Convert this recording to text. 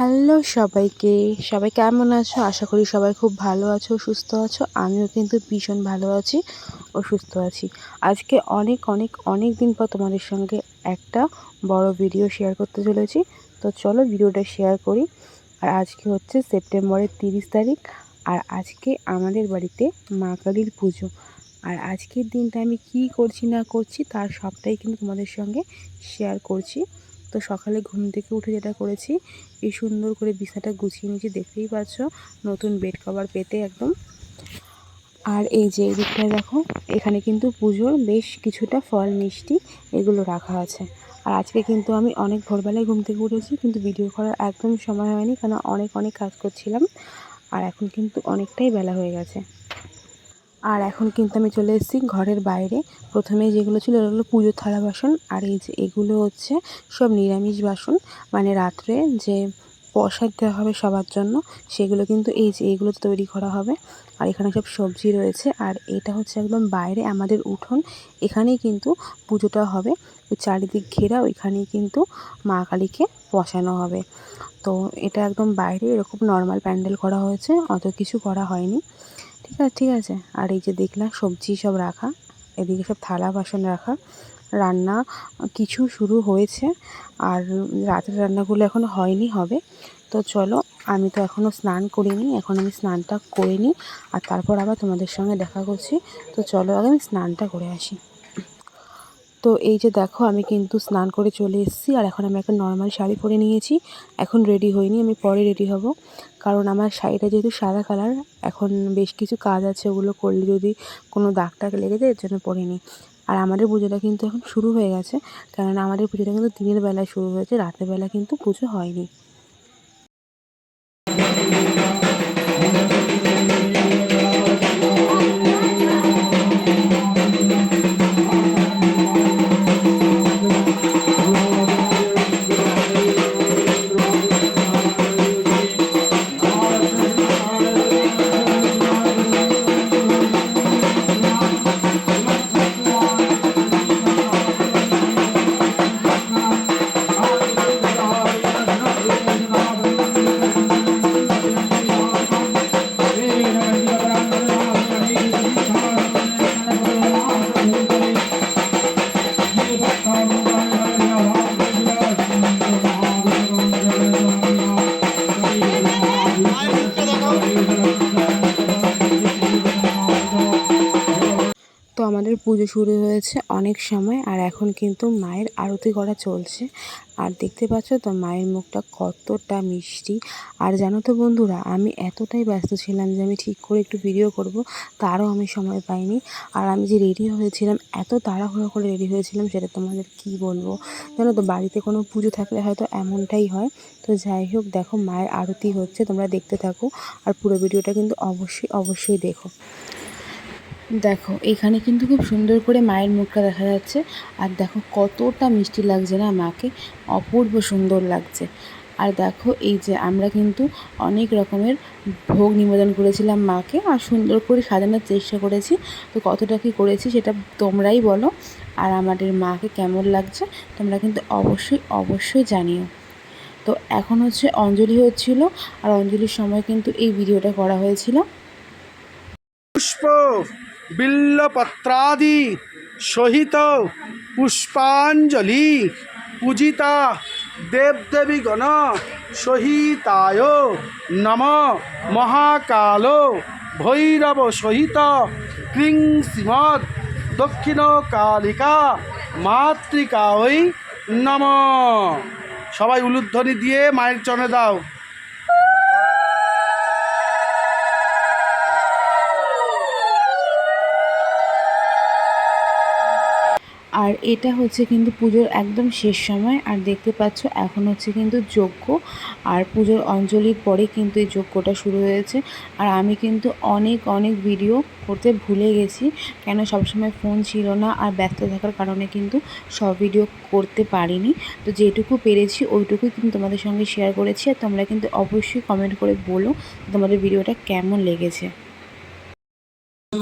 Hello সবাইকে, সবাই কেমন আছো? আশা করি সবাই খুব ভালো আছো, সুস্থ আছো। আমিও কিন্তু ভীষণ ভালো আছি ও সুস্থ আছি। আজকে অনেক দিন পর তোমাদের সঙ্গে একটা বড় ভিডিও শেয়ার করতে চলেছি। তো চলো ভিডিওটা শেয়ার করি। আর আজকে হচ্ছে সেপ্টেম্বরের 30 তারিখ। আর আজকে আমাদের বাড়িতে মা কালীর পুজো। আর আজকের দিনটা আমি কি করছি না করছি তার সবটাই কিন্তু তোমাদের সঙ্গে শেয়ার করছি। তো সকালে ঘুম থেকে উঠে যেটা করেছি, এই সুন্দর করে বিছানাটা গুছিয়ে নিয়েছি, দেখতেই পাচ্ছ, নতুন বেড কভার পেতে একদম। আর এই যে এই দিকটায় দেখো, এখানে কিন্তু পুজোর বেশ কিছুটা ফল মিষ্টি এগুলো রাখা আছে। আর আজকে কিন্তু আমি অনেক ভোরবেলায় ঘুম থেকে উঠেছি, কিন্তু ভিডিও করার একদম সময় হয়নি, কারণ অনেক কাজ করছিলাম। আর এখন কিন্তু অনেকটাই বেলা হয়ে গেছে। আর এখন কিন্তু আমি চলে এসেছি ঘরের বাইরে। প্রথমেই যেগুলো ছিল এগুলো পুজোর থালা বাসন। আর এই যে এগুলো হচ্ছে সব নিরামিষ বাসন, মানে রাত্রে যে প্রসাদ দেওয়া হবে সবার জন্য, সেগুলো কিন্তু এই যে এগুলো তৈরি করা হবে। আর এখানে সব সবজি রয়েছে। আর এটা হচ্ছে একদম বাইরে আমাদের উঠোন, এখানেই কিন্তু পুজোটা হবে। ওই চারিদিক ঘেরা, ওইখানেই কিন্তু মা কালীকে বসানো হবে। তো এটা একদম বাইরে এরকম নর্মাল প্যান্ডেল করা হয়েছে, অত কিছু করা হয়নি। ঠিক আছে। আর এই যে দেখলাম সবজি সব রাখা, এদিকে সব থালা বাসন রাখা। রান্না কিছু শুরু হয়েছে, আর রাতের রান্নাগুলো এখনও হয়নি, হবে। তো চলো, আমি তো এখনও স্নান করিনি, এখন আমি স্নানটা করে নিই, আর তারপর আবার তোমাদের সঙ্গে দেখা করছি। তো চলো আগে আমি স্নানটা করে আসি। তো এই যে দেখো, আমি কিন্তু স্নান করে চলে এসেছি। আর এখন আমি একটা নর্মাল শাড়ি পরে নিয়েছি। এখন রেডি হইনি, আমি পরে রেডি হব, কারণ আমার শাড়িটা যেহেতু সাদা কালার, এখন বেশ কিছু কাজ আছে, ওগুলো করলে যদি কোনো দাগ টাগ লেগে যায়, এর জন্য পরিনি। আর আমাদের পুজোটা কিন্তু এখন শুরু হয়ে গেছে, কেননা আমাদের পুজোটা কিন্তু দিনের বেলায় শুরু হয়েছে, রাতের বেলা কিন্তু পুজো হয়নি। তো আমাদের পুজো শুরু হয়েছে অনেক সময়, আর এখন কিন্তু মায়ের আরতি করা চলছে। আর দেখতে পাচ্ছ তো মায়ের মুখটা কতটা মিষ্টি। আর জানো তো বন্ধুরা, আমি এতটাই ব্যস্ত ছিলাম যে আমি ঠিক করে একটু ভিডিও করব, তারও আমি সময় পাইনি। আর আমি যে রেডি হয়েছিলাম, এত তাড়াহুড়ো করে রেডি হয়েছিলাম, সেটা তোমাদের কি বলবো। জানো তো, বাড়িতে কোনো পুজো থাকলে হয়তো এমনটাই হয়। তো যাই হোক, দেখো মায়ের আরতি হচ্ছে, তোমরা দেখতে থাকো। আর পুরো ভিডিওটা কিন্তু অবশ্যই দেখো। দেখো, এখানে কিন্তু খুব সুন্দর করে মায়ের মুখটা দেখা যাচ্ছে। আর দেখো কতটা মিষ্টি লাগছে না মাকে, অপূর্ব সুন্দর লাগছে। আর দেখো, এই যে আমরা কিন্তু অনেক রকমের ভোগ নিবেদন করেছিলাম মাকে, আর সুন্দর করে সাজানোর চেষ্টা করেছি। তো কতটা কী করেছি সেটা তোমরাই বলো। আর আমাদের মাকে কেমন লাগছে তোমরা কিন্তু অবশ্যই জানিও। তো এখন হচ্ছে অঞ্জলি হচ্ছিল, আর অঞ্জলির সময় কিন্তু এই ভিডিওটা করা হয়েছিল। পুষ্প বিল্লপত্রাদি সহিত পুষ্পাঞ্জলি পূজিতা দেবদেবীগণ সহিতায় নম মহাকাল ভৈরব সহিত ক্লিং শ্রীমৎ দক্ষিণ কালিকা মাতৃকায় নম। সবাই উলুধ্বনি দিয়ে মায়ের চরণে দাও। আর এটা হচ্ছে কিন্তু পুজোর একদম শেষ সময়। আর দেখতে পাচ্ছ এখন হচ্ছে কিন্তু যজ্ঞ, আর পুজোর অঞ্জলির পরে কিন্তু এই যজ্ঞটা শুরু হয়েছে। আর আমি কিন্তু অনেক ভিডিও করতে ভুলে গেছি, কেন সবসময় ফোন ছিল না, আর ব্যস্ত থাকার কারণে কিন্তু সব ভিডিও করতে পারিনি। তো যেটুকু পেরেছি ওইটুকুই কিন্তু তোমাদের সঙ্গে শেয়ার করেছি। আর তোমরা কিন্তু অবশ্যই কমেন্ট করে বলো তোমাদের ভিডিওটা কেমন লেগেছে।